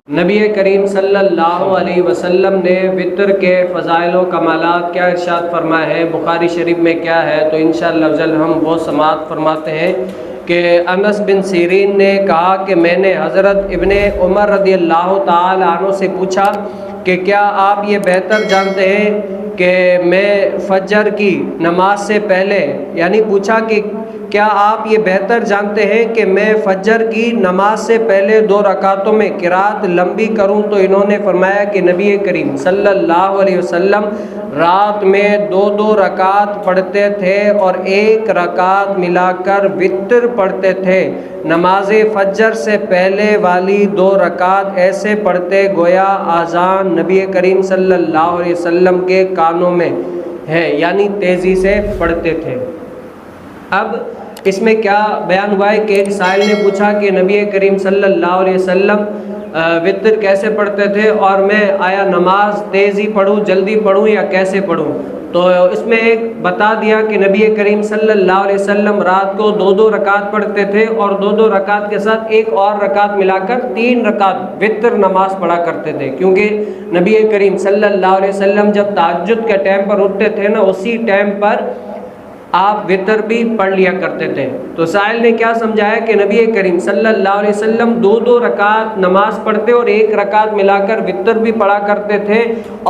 نبی کریم صلی اللہ علیہ وسلم نے وطر کے فضائل و کمالات کیا ارشاد فرمائے ہیں، بخاری شریف میں کیا ہے، تو انشاءاللہ ہم وہ سماعت فرماتے ہیں کہ انس بن سیرین نے کہا کہ میں نے حضرت ابن عمر رضی اللہ تعالی عنہ سے پوچھا کہ کیا آپ یہ بہتر جانتے ہیں کہ میں فجر کی نماز سے پہلے، یعنی پوچھا کہ کیا آپ یہ بہتر جانتے ہیں کہ میں فجر کی نماز سے پہلے 2 رکعتوں میں قرات لمبی کروں؟ تو انہوں نے فرمایا کہ نبی کریم صلی اللہ علیہ وسلم رات میں 2 رکعت پڑھتے تھے اور 1 رکعت ملا کر وطر پڑھتے تھے۔ نماز فجر سے پہلے والی 2 رکعت ایسے پڑھتے گویا اذان نبی کریم صلی اللہ علیہ وسلم کے کانوں میں ہے، یعنی تیزی سے پڑھتے تھے۔ اب اس میں کیا بیان ہوا ہے کہ ایک سائل نے پوچھا کہ نبی کریم صلی اللہ علیہ وسلم وطر کیسے پڑھتے تھے، اور میں آیا نماز تیزی پڑھوں، جلدی پڑھوں یا کیسے پڑھوں؟ تو اس میں ایک بتا دیا کہ نبی کریم صلی اللہ علیہ وسلم رات کو 2 رکعت پڑھتے تھے اور 2 رکعت کے ساتھ ایک اور رکعت ملا کر 3 رکعت وطر نماز پڑھا کرتے تھے، کیونکہ نبی کریم صلی اللہ علیہ وسلم جب تہجد کے ٹائم پر اٹھتے تھے نا، اسی ٹائم پر آپ وطر بھی پڑھ لیا کرتے تھے۔ تو سائل نے کیا سمجھایا کہ نبی کریم صلی اللہ علیہ وسلم 2 رکعت نماز پڑھتے اور 1 رکعت ملا کر وطر بھی پڑھا کرتے تھے،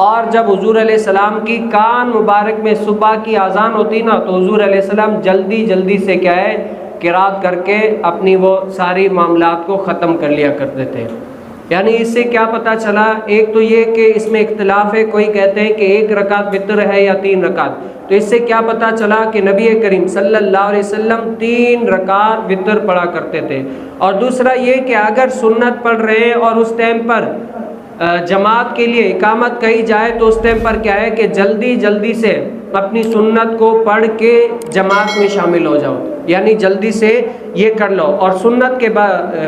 اور جب حضور علیہ السلام کی کان مبارک میں صبح کی اذان ہوتی نا، تو حضور علیہ السلام جلدی جلدی سے کیا ہے قرات کر کے اپنی وہ ساری معاملات کو ختم کر لیا کرتے تھے۔ یعنی اس سے کیا پتہ چلا؟ ایک تو یہ کہ اس میں اختلاف ہے، کوئی کہتے ہیں کہ 1 رکعت وطر ہے یا 3 رکعت، تو اس سے کیا پتہ چلا کہ نبی کریم صلی اللہ علیہ وسلم 3 رکعت وطر پڑھا کرتے تھے۔ اور دوسرا یہ کہ اگر سنت پڑھ رہے ہیں اور اس ٹائم پر جماعت کے لیے اقامت کہی جائے، تو اس ٹائم پر کیا ہے کہ جلدی جلدی سے اپنی سنت کو پڑھ کے جماعت میں شامل ہو جاؤ، یعنی جلدی سے یہ کر لو۔ اور سنت کے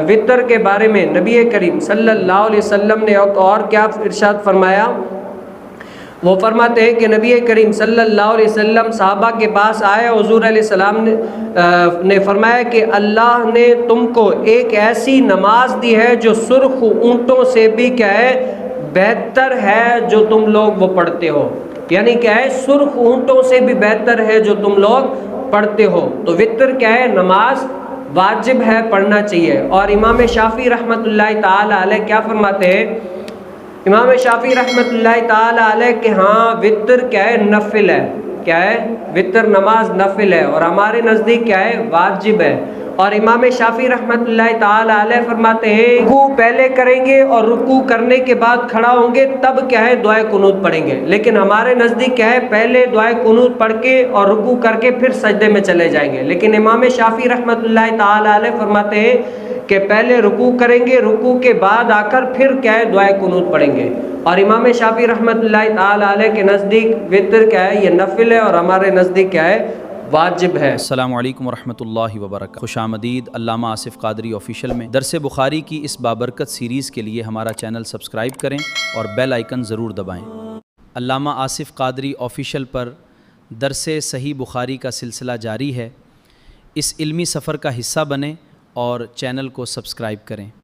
وطر کے بارے میں نبی کریم صلی اللہ علیہ وسلم نے اور کیا ارشاد فرمایا؟ وہ فرماتے ہیں کہ نبی کریم صلی اللہ علیہ وسلم صحابہ کے پاس آئے، حضور علیہ السلام نے فرمایا کہ اللہ نے تم کو ایک ایسی نماز دی ہے جو سرخ اونٹوں سے بھی کیا ہے بہتر ہے جو تم لوگ وہ پڑھتے ہو، یعنی کیا ہے سرخ اونٹوں سے بھی بہتر ہے جو تم لوگ پڑھتے ہو۔ تو وطر کیا ہے؟ نماز واجب ہے، پڑھنا چاہیے۔ اور امام شافعی رحمۃ اللہ تعالی علیہ کیا فرماتے ہیں؟ امام شافعی رحمۃ اللہ تعالی علیہ کہ ہاں وطر کیا ہے؟ نفل ہے۔ کیا ہے؟ وطر نماز نفل ہے، اور ہمارے نزدیک کیا ہے؟ واجب ہے۔ اور امام شافعی رحمۃ اللہ تعالی علیہ فرماتے ہیں رکوع پہلے کریں گے اور رکوع کرنے کے بعد کھڑا ہوں گے، تب کیا ہے دعائے قنوت پڑھیں گے، لیکن ہمارے نزدیک کیا ہے پہلے دعائے قنوت پڑھ کے اور رکوع کر کے پھر سجدے میں چلے جائیں گے۔ لیکن امام شافعی رحمۃ اللہ تعالی علیہ فرماتے ہیں کہ پہلے رکوع کریں گے، رکوع کے بعد آ کر پھر کیا ہے دعائے قنوت پڑھیں گے۔ اور امام شافعی رحمۃ اللہ تعالی علیہ کے نزدیک وطر کیا ہے؟ یہ نفل ہے، اور ہمارے نزدیک کیا ہے؟ واجب ہے۔ السلام علیکم ورحمۃ اللہ وبرکاتہ۔ خوش آمدید علامہ آصف قادری آفیشیل میں درس بخاری کی اس بابرکت سیریز کے لیے ہمارا چینل سبسکرائب کریں اور بیل آئیکن ضرور دبائیں۔ علامہ آصف قادری آفیشیل پر درس صحیح بخاری کا سلسلہ جاری ہے۔ اس علمی سفر کا حصہ بنیں اور چینل کو سبسکرائب کریں۔